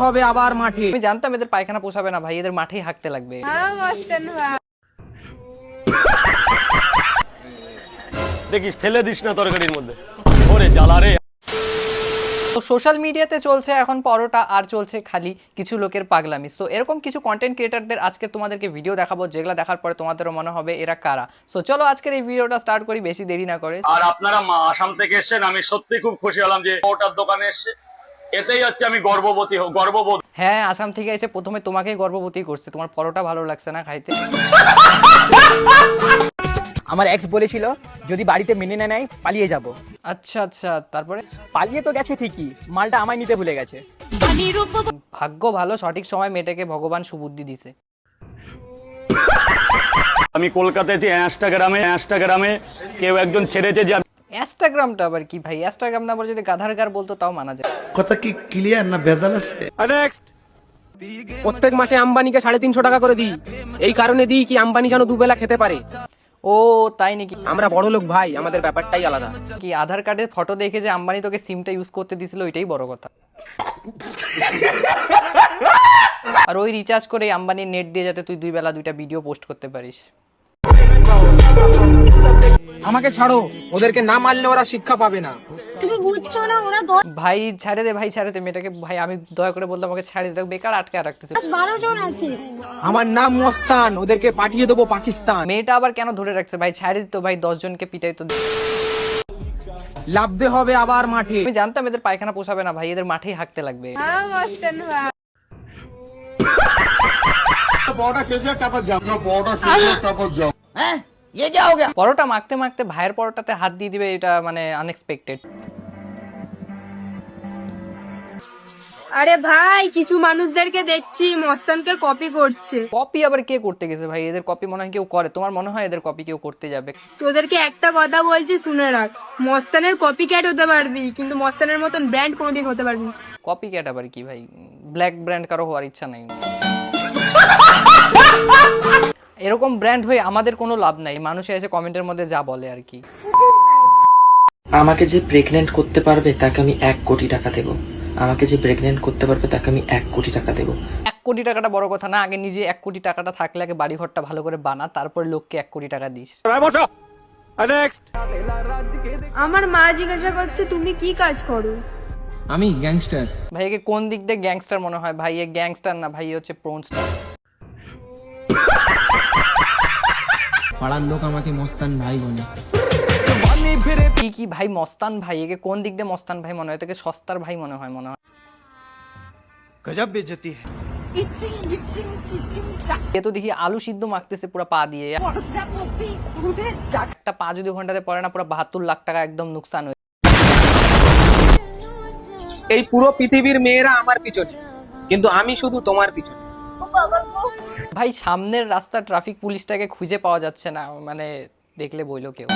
হবে আবার মাঠে। আমি জানতাম এদের পায়খানা পোষাবে না ভাই, এদের মাঠেই হাঁকতে লাগবে। দেখিস ফেলে দিস না তরকারির মধ্যে, ওরে জ্বালা রে। তো সোশ্যাল মিডিয়াতে চলছে এখন পরোটা আর চলছে খালি কিছু লোকের পাগলামি। তো এরকম কিছু কন্টেন্ট ক্রিয়েটারদের আজকে তোমাদেরকে ভিডিও দেখাবো, যেগুলো দেখার পরে তোমাদেরও মনে হবে এরা কারা। সো চলো আজকের এই ভিডিওটা স্টার্ট করি বেশি দেরি না করে। আর আপনারা আসাম থেকে এসেছেন, আমি সত্যি খুব খুশি হলাম যে ওটার দোকানে এসে, এতেই হচ্ছে আমি গর্ববোধ। হ্যাঁ, আসাম থেকে এসে প্রথমে তোমাকেই গর্ভবতী করছে, তোমার পরোটা ভালো লাগছে না খাইতে। আমার এক্স বলেছিল যদি বাড়িতে মেনে না নেয় পালিয়ে যাব। আচ্ছা আচ্ছা, তারপরে পালিয়ে তো গেছে ঠিকই, মালটা আমায় নিতে ভুলে গেছে। ভাগ্য ভালো, সঠিক সময় মেয়েটাকে ভগবান সুবুদ্ধি দিছে। আমি কলকাতায় যে ইনস্টাগ্রামে কেউ একজন ছেড়েছে যে ইনস্টাগ্রামটা আবার কি ভাই? ইনস্টাগ্রাম না বলে যদি গাধার গার বলতো তাও মানা যায়। কথা কি ক্লিয়ার না ভেজাল আছে? প্রত্যেক মাসে আম্বানিকে 350 টাকা করে দিই, এই কারণে দিই কি আম্বানি যেন দুবেলা খেতে পারে। ও তাই নাকি? আমরা বড় লোক ভাই, আমাদের ব্যাপারটাই আলাদা। কি আধার কার্ডের ফটো দেখে যে আম্বানি তোকে সিমটা ইউজ করতে দিছিল ওইটাই বড় কথা। আর ওই রিচার্জ করে আম্বানির নেট দিয়ে যাতে তুই 2 বেলা 2টা ভিডিও পোস্ট করতে পারিস। আমাকে ছাড়ো, ওদেরকে না মারলে ওরা শিক্ষা পাবে না। তুমি বুঝছো না ওরা ভাই ছেড়ে দে, ভাই ছেড়ে দে মেয়েটাকে। ভাই আমি দয়া করে বললাম আমাকে ছেড়ে দে, বেকার আটকে রাখতেছে। 12 জন আছে। আমার নাম মস্তান, ওদেরকে পাঠিয়ে দেবো পাকিস্তান। মেয়েটা আবার কেন ধরে রাখছে ভাই? ছেড়ে দিত ভাই, 10 জনকে পিটাই তো। লাভতে হবে আবার মাঠে। আমি জানতাম এদের পায়খানা পোষাবে না ভাই, এদের মাঠেই হাঁকতে লাগবে। পরোটা মাখতে মাখতে ভাইয়ের পরোটাতে হাত দিয়ে দিবে, এটা মানে আনএক্সপেক্টেড। আরে ভাই, কিছু মানুষদেরকে দেখছি মস্তানকে কপি করছে। কপি আবার কে করতে গেছে ভাই? এদের কপি মনে হয় কেউ করে? তোমার মনে হয় এদের কপি কেউ করতে যাবে? তোদেরকে একটা কথা বলছি শুনে রাখ, মস্তানের কপি ক্যাট হতে পারবি কিন্তু মস্তানের মতন ব্র্যান্ড কোনোদিন হতে পারবি না। কপি ক্যাট আবার কি ভাই? ব্ল্যাক ব্র্যান্ড কারো হওয়ার ইচ্ছা নাই। এরকম ব্র্যান্ড হয়ে আমাদের কোনো লাভ নাই, মানুষে এসে কমেন্টের মধ্যে যা বলে আর কি। আমাকে যে প্রেগনেন্ট করতে পারবে তাকে আমি 1 কোটি টাকা দেবো। আমাকে যে প্রেগনেন্ট করতে পারবে তাকে আমি 1 কোটি টাকা দেবো। 1 কোটি টাকাটা বড় কথা না, আগে নিজে 1 কোটি টাকাটা থাকলে আগে বাড়ি ঘরটা ভালো করে বানা, তারপর লোককে 1 কোটি টাকা দিস। আমার মা জিজ্ঞাসা করছে তুমি কি কাজ করো। আমি গ্যাংস্টার। ভাই একে কোন দিক দিয়ে গ্যাংস্টার মনে হয়? ভাই এ গ্যাংস্টার না ভাই, হচ্ছে প্রোনস্টার। পাড়ার লোক আমাকে মস্তান ভাই বলে। কি কি ভাই মস্তান ভাই? একে কোন দিক দিয়ে মস্তান ভাই মনে হয়? তোকে সস্তার ভাই মনে হয়। গজব বেজতি है। এ তো দেখি আলু সিদ্ধ মাখতেছে পুরো পা দিয়ে। একটা পা যদি ঘন্টাতে পড়ে না, পুরো 72 লাখ টাকা একদম নুকসান হয়ে। এই পুরো পৃথিবীর মেয়েরা আমার পিছনে, কিন্তু আমি শুধু তোমার পিছনে। ভাই সামনের রাস্তা ট্রাফিক পুলিশটাকে খুঁজে পাওয়া যাচ্ছে না, মানে দেখলে বইলো কেউ।